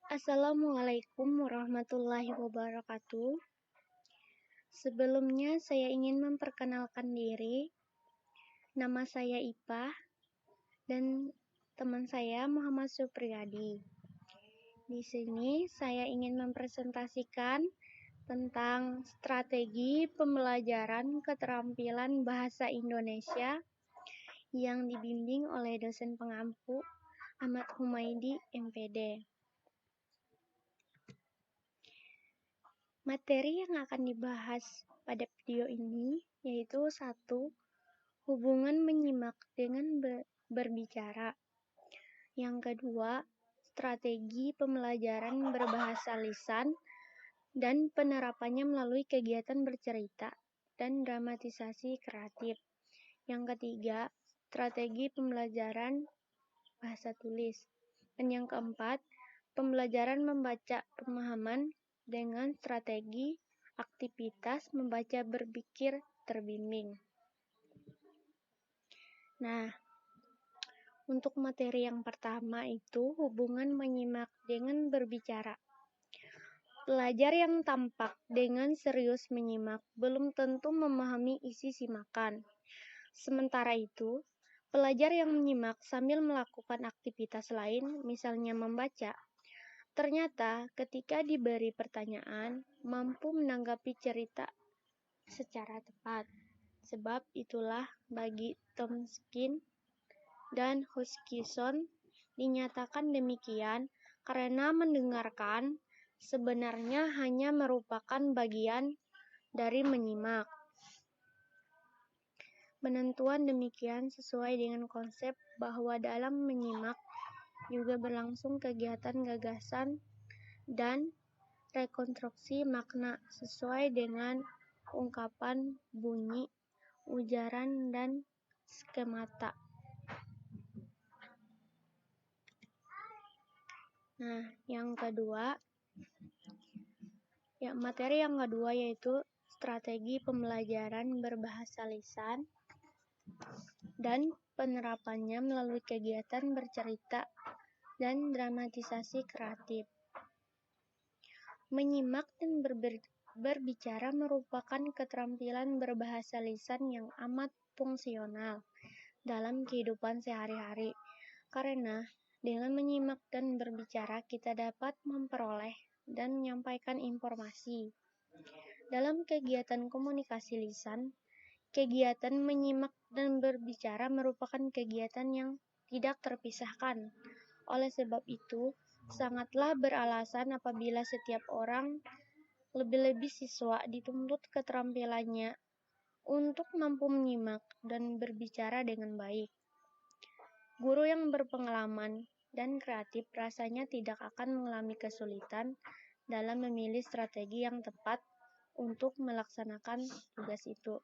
Assalamualaikum warahmatullahi wabarakatuh. Sebelumnya saya ingin memperkenalkan diri. Nama saya Ipah dan teman saya Muhammad Supriyadi. Di sini saya ingin mempresentasikan tentang strategi pembelajaran keterampilan bahasa Indonesia yang dibimbing oleh dosen pengampu Ahmad Humaidi, MPD. Materi yang akan dibahas pada video ini yaitu 1. Hubungan menyimak dengan berbicara. Yang kedua, strategi pembelajaran berbahasa lisan dan penerapannya melalui kegiatan bercerita dan dramatisasi kreatif. Yang ketiga, strategi pembelajaran bahasa tulis. Dan yang keempat, pembelajaran membaca pemahaman dengan strategi aktivitas membaca berpikir terbimbing. Nah, untuk materi yang pertama itu hubungan menyimak dengan berbicara. Pelajar yang tampak dengan serius menyimak belum tentu memahami isi simakan. Sementara itu, pelajar yang menyimak sambil melakukan aktivitas lain, misalnya membaca, ternyata ketika diberi pertanyaan, mampu menanggapi cerita secara tepat. Sebab itulah bagi Tomskin dan Huskisson dinyatakan demikian karena mendengarkan sebenarnya hanya merupakan bagian dari menyimak. Penentuan demikian sesuai dengan konsep bahwa dalam menyimak juga berlangsung kegiatan gagasan dan rekonstruksi makna sesuai dengan ungkapan, bunyi, ujaran, dan skemata. Nah, materi yang kedua yaitu strategi pembelajaran berbahasa lisan dan penerapannya melalui kegiatan bercerita dan dramatisasi kreatif. Menyimak dan berbicara merupakan keterampilan berbahasa lisan yang amat fungsional dalam kehidupan sehari-hari, karena dengan menyimak dan berbicara kita dapat memperoleh dan menyampaikan informasi. Dalam kegiatan komunikasi lisan, kegiatan menyimak dan berbicara merupakan kegiatan yang tidak terpisahkan. Oleh sebab itu, sangatlah beralasan apabila setiap orang, lebih-lebih siswa, dituntut keterampilannya untuk mampu menyimak dan berbicara dengan baik. Guru yang berpengalaman dan kreatif rasanya tidak akan mengalami kesulitan dalam memilih strategi yang tepat untuk melaksanakan tugas itu.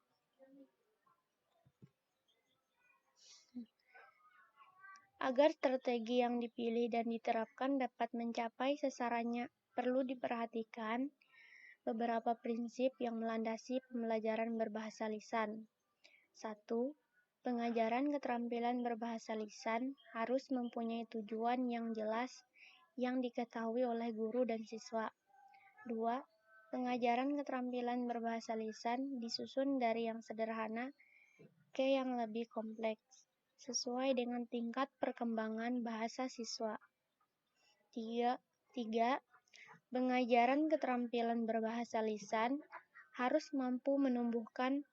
Agar strategi yang dipilih dan diterapkan dapat mencapai sasarannya, perlu diperhatikan beberapa prinsip yang melandasi pembelajaran berbahasa lisan. 1. Pengajaran keterampilan berbahasa lisan harus mempunyai tujuan yang jelas yang diketahui oleh guru dan siswa. 2. Pengajaran keterampilan berbahasa lisan disusun dari yang sederhana ke yang lebih kompleks, sesuai dengan tingkat perkembangan bahasa siswa. 3. Pengajaran keterampilan berbahasa lisan harus mampu menumbuhkan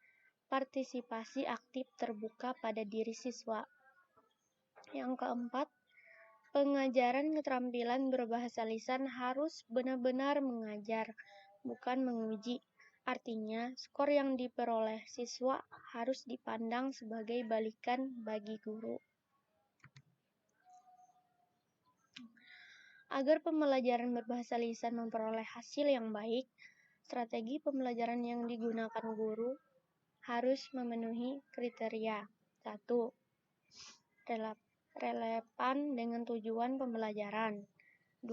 partisipasi aktif terbuka pada diri siswa. Yang keempat, pengajaran keterampilan berbahasa lisan harus benar-benar mengajar, bukan menguji. Artinya, skor yang diperoleh siswa harus dipandang sebagai balikan bagi guru. Agar pembelajaran berbahasa lisan memperoleh hasil yang baik, strategi pembelajaran yang digunakan guru harus memenuhi kriteria. 1. Relevan dengan tujuan pembelajaran. 2.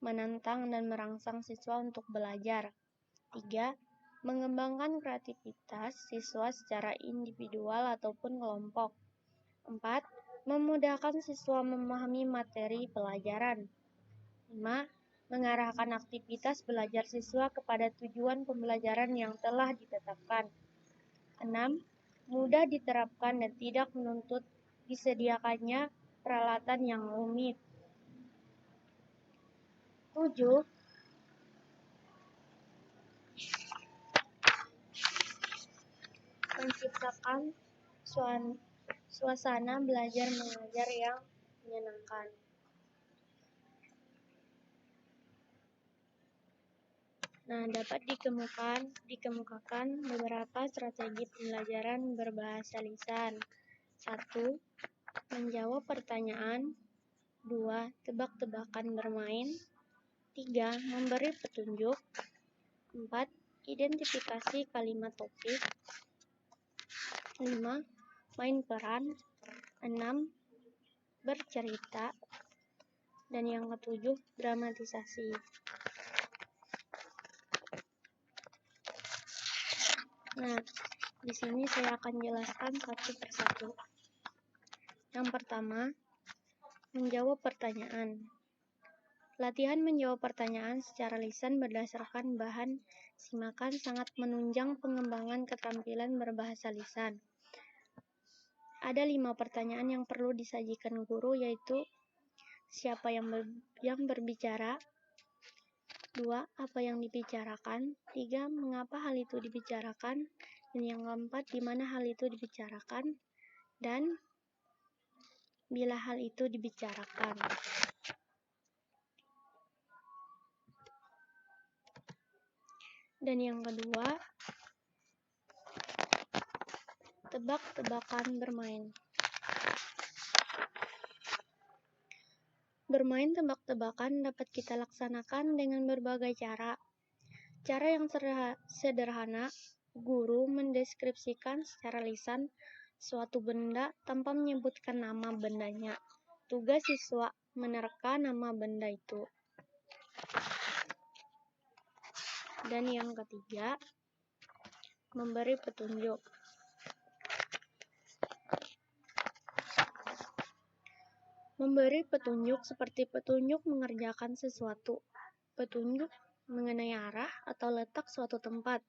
Menantang dan merangsang siswa untuk belajar. 3. Mengembangkan kreativitas siswa secara individual ataupun kelompok. 4. Memudahkan siswa memahami materi pelajaran. 5. mengarahkan aktivitas belajar siswa kepada tujuan pembelajaran yang telah ditetapkan. 6. Mudah diterapkan dan tidak menuntut disediakannya peralatan yang rumit. 7. Menciptakan suasana belajar mengajar yang menyenangkan. Nah, dapat dikemukakan beberapa strategi pembelajaran berbahasa lisan. 1. Menjawab pertanyaan. 2. Tebak-tebakan bermain. 3. Memberi petunjuk. 4. Identifikasi kalimat topik. 5. Main peran. 6. Bercerita. Dan yang ketujuh, dramatisasi. Nah, di sini saya akan jelaskan satu persatu. Yang pertama, menjawab pertanyaan. Latihan menjawab pertanyaan secara lisan berdasarkan bahan simakan sangat menunjang pengembangan keterampilan berbahasa lisan. Ada 5 pertanyaan yang perlu disajikan guru, yaitu siapa yang berbicara, 2. Apa yang dibicarakan, 3. Mengapa hal itu dibicarakan, dan yang keempat, di mana hal itu dibicarakan, dan bila hal itu dibicarakan. Dan yang kedua, tebak-tebakan bermain. Bermain tebak-tebakan dapat kita laksanakan dengan berbagai cara. Cara yang sederhana, guru mendeskripsikan secara lisan suatu benda tanpa menyebutkan nama bendanya. Tugas siswa menerka nama benda itu. Dan yang ketiga, memberi petunjuk. Memberi petunjuk seperti petunjuk mengerjakan sesuatu, petunjuk mengenai arah atau letak suatu tempat.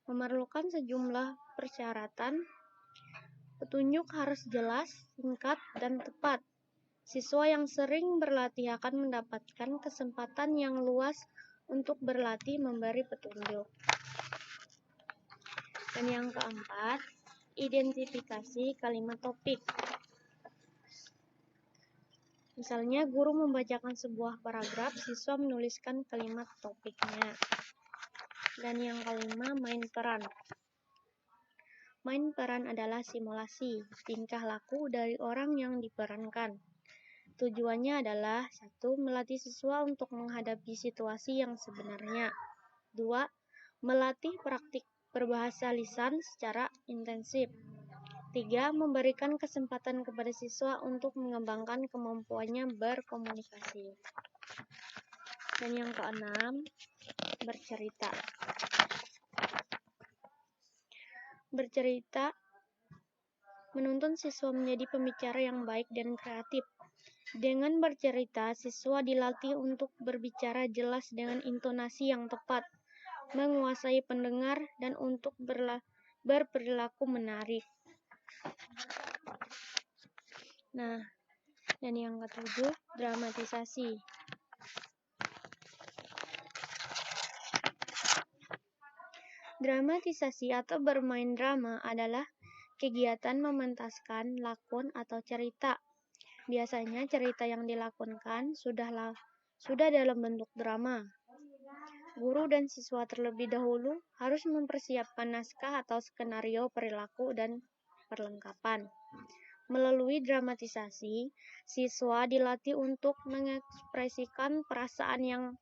Memerlukan sejumlah persyaratan. Petunjuk harus jelas, singkat, dan tepat. Siswa yang sering berlatih akan mendapatkan kesempatan yang luas untuk berlatih memberi petunjuk. Dan yang keempat, identifikasi kalimat topik. Misalnya, guru membacakan sebuah paragraf, siswa menuliskan kalimat topiknya. Dan yang kelima, main peran. Main peran adalah simulasi tingkah laku dari orang yang diperankan. Tujuannya adalah 1. Melatih siswa untuk menghadapi situasi yang sebenarnya. 2. Melatih praktik berbahasa lisan secara intensif. 3. Memberikan kesempatan kepada siswa untuk mengembangkan kemampuannya berkomunikasi. Dan yang keenam, bercerita. Bercerita menuntun siswa menjadi pembicara yang baik dan kreatif. Dengan bercerita, siswa dilatih untuk berbicara jelas dengan intonasi yang tepat, menguasai pendengar, dan untuk berperilaku menarik. Nah, dan yang ketujuh, dramatisasi. Dramatisasi atau bermain drama adalah kegiatan mementaskan lakon atau cerita. Biasanya cerita yang dilakonkan sudah dalam bentuk drama. Guru dan siswa terlebih dahulu harus mempersiapkan naskah atau skenario perilaku dan perlengkapan. Melalui dramatisasi, siswa dilatih untuk mengekspresikan perasaan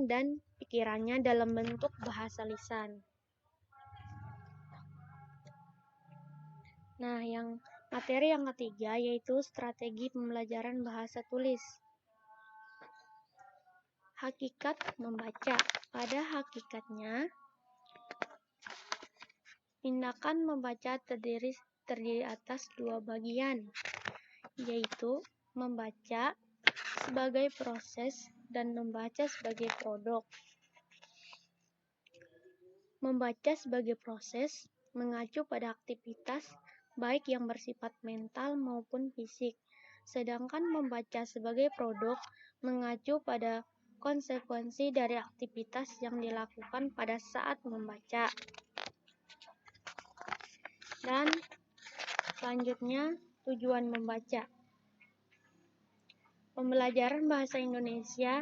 dan pikirannya dalam bentuk bahasa lisan. Nah, materi yang ketiga yaitu strategi pembelajaran bahasa tulis. Hakikat membaca. Pada hakikatnya, tindakan membaca terdiri atas 2 bagian, yaitu membaca sebagai proses dan membaca sebagai produk. Membaca sebagai proses mengacu pada aktivitas baik yang bersifat mental maupun fisik, sedangkan membaca sebagai produk mengacu pada konsekuensi dari aktivitas yang dilakukan pada saat membaca. Dan selanjutnya, tujuan membaca. Pembelajaran bahasa Indonesia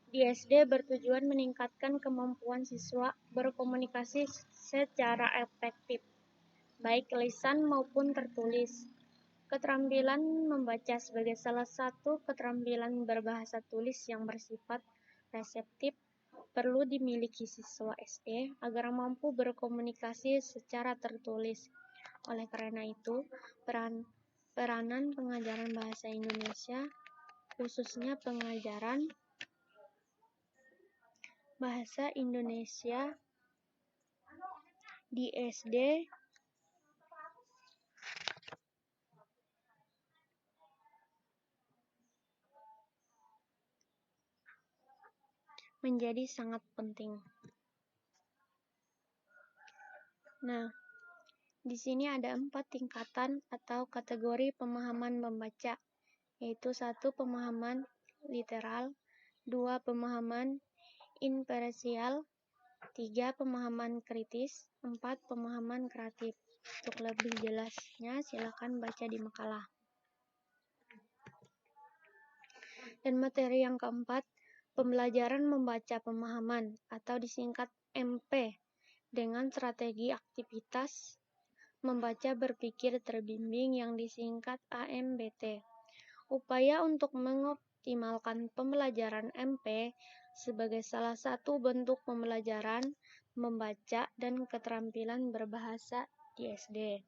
di SD bertujuan meningkatkan kemampuan siswa berkomunikasi secara efektif, baik lisan maupun tertulis. Keterampilan membaca sebagai salah satu keterampilan berbahasa tulis yang bersifat reseptif perlu dimiliki siswa SD agar mampu berkomunikasi secara tertulis. Oleh karena itu, peranan pengajaran bahasa Indonesia, khususnya pengajaran bahasa Indonesia di SD menjadi sangat penting. Nah, di sini ada 4 tingkatan atau kategori pemahaman membaca, yaitu 1. Pemahaman literal, 2. Pemahaman inferensial, 3. Pemahaman kritis, 4. Pemahaman kreatif. Untuk lebih jelasnya, silakan baca di makalah. Dan materi yang keempat, pembelajaran membaca pemahaman atau disingkat MP dengan strategi aktivitas membaca berpikir terbimbing yang disingkat AMBT. Upaya untuk mengoptimalkan pembelajaran MP sebagai salah satu bentuk pembelajaran membaca dan keterampilan berbahasa di SD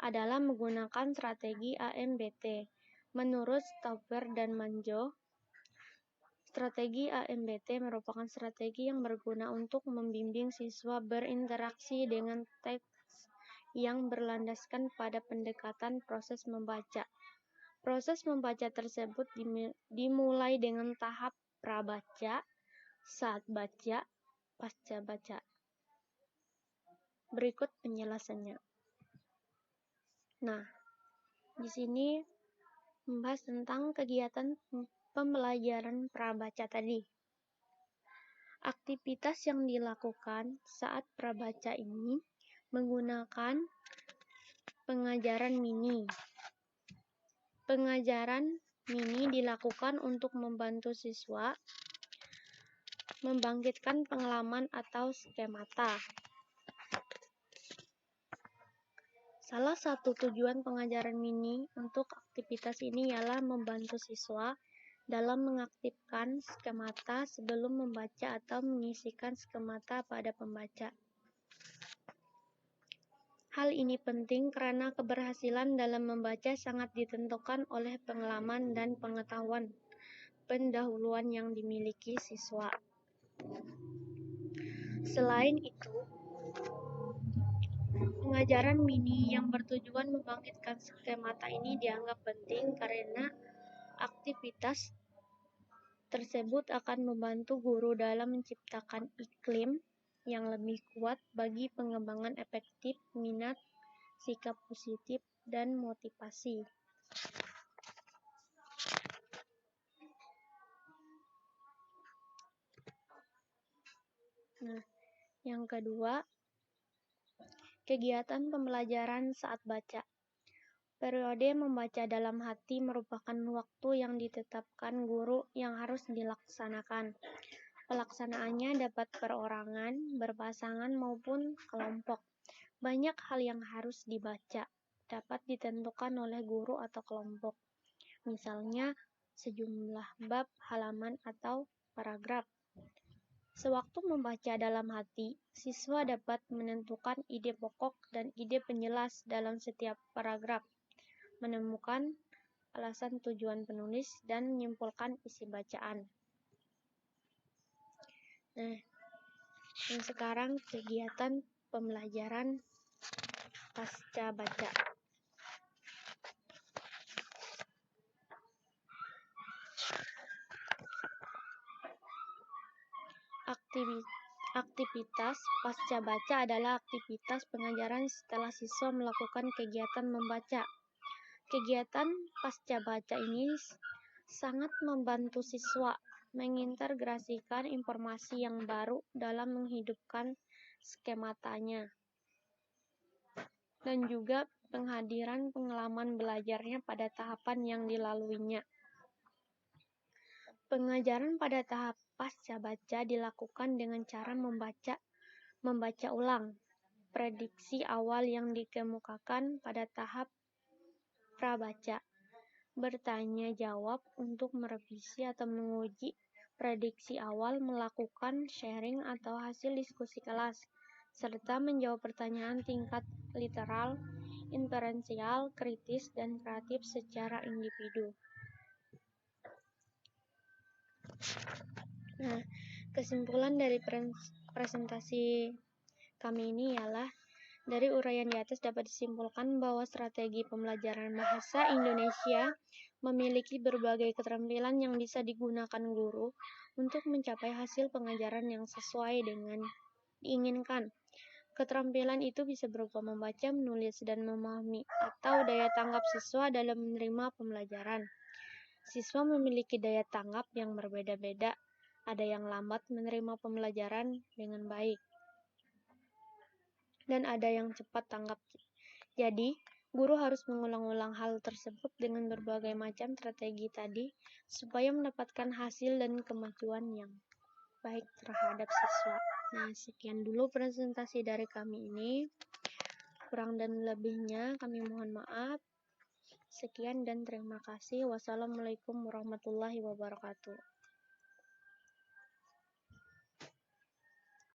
adalah menggunakan strategi AMBT. Menurut Stauber dan Manjo, strategi AMBT merupakan strategi yang berguna untuk membimbing siswa berinteraksi dengan teks yang berlandaskan pada pendekatan proses membaca. Proses membaca tersebut dimulai dengan tahap prabaca, saat baca, pasca baca. Berikut penjelasannya. Nah, di sini membahas tentang kegiatan pembelajaran prabaca tadi. Aktivitas yang dilakukan saat prabaca ini menggunakan pengajaran mini. Pengajaran mini dilakukan untuk membantu siswa membangkitkan pengalaman atau skemata. Salah satu tujuan pengajaran mini untuk aktivitas ini ialah membantu siswa dalam mengaktifkan skemata sebelum membaca atau mengisikan skemata pada pembaca. Hal ini penting karena keberhasilan dalam membaca sangat ditentukan oleh pengalaman dan pengetahuan pendahuluan yang dimiliki siswa. Selain itu, pengajaran mini yang bertujuan membangkitkan skemata ini dianggap penting karena aktivitas tersebut akan membantu guru dalam menciptakan iklim yang lebih kuat bagi pengembangan efektif minat, sikap positif, dan motivasi. Nah, yang kedua, kegiatan pembelajaran saat baca. Periode membaca dalam hati merupakan waktu yang ditetapkan guru yang harus dilaksanakan. Pelaksanaannya dapat perorangan, berpasangan, maupun kelompok. Banyak hal yang harus dibaca dapat ditentukan oleh guru atau kelompok. Misalnya, sejumlah bab, halaman, atau paragraf. Sewaktu membaca dalam hati, siswa dapat menentukan ide pokok dan ide penjelas dalam setiap paragraf, menemukan alasan tujuan penulis, dan menyimpulkan isi bacaan. Nah, yang sekarang kegiatan pembelajaran pasca baca. Aktivitas pasca baca adalah aktivitas pengajaran setelah siswa melakukan kegiatan membaca. Kegiatan pasca baca ini sangat membantu siswa mengintegrasikan informasi yang baru dalam menghidupkan skematanya, dan juga penghadiran pengalaman belajarnya pada tahapan yang dilaluinya. Pengajaran pada tahap pasca baca dilakukan dengan cara membaca ulang prediksi awal yang dikemukakan pada tahap prabaca, bertanya jawab untuk merevisi atau menguji prediksi awal, melakukan sharing atau hasil diskusi kelas, serta menjawab pertanyaan tingkat literal, inferensial, kritis, dan kreatif secara individu. Nah, kesimpulan dari presentasi kami ini ialah, dari uraian di atas dapat disimpulkan bahwa strategi pembelajaran bahasa Indonesia memiliki berbagai keterampilan yang bisa digunakan guru untuk mencapai hasil pengajaran yang sesuai dengan diinginkan. Keterampilan itu bisa berupa membaca, menulis, dan memahami, atau daya tanggap siswa dalam menerima pembelajaran. Siswa memiliki daya tanggap yang berbeda-beda. Ada yang lambat menerima pembelajaran dengan baik, dan ada yang cepat tanggap. Jadi, guru harus mengulang-ulang hal tersebut dengan berbagai macam strategi tadi supaya mendapatkan hasil dan kemajuan yang baik terhadap siswa. Nah, sekian dulu presentasi dari kami ini. Kurang dan lebihnya kami mohon maaf. Sekian dan terima kasih. Wassalamualaikum warahmatullahi wabarakatuh.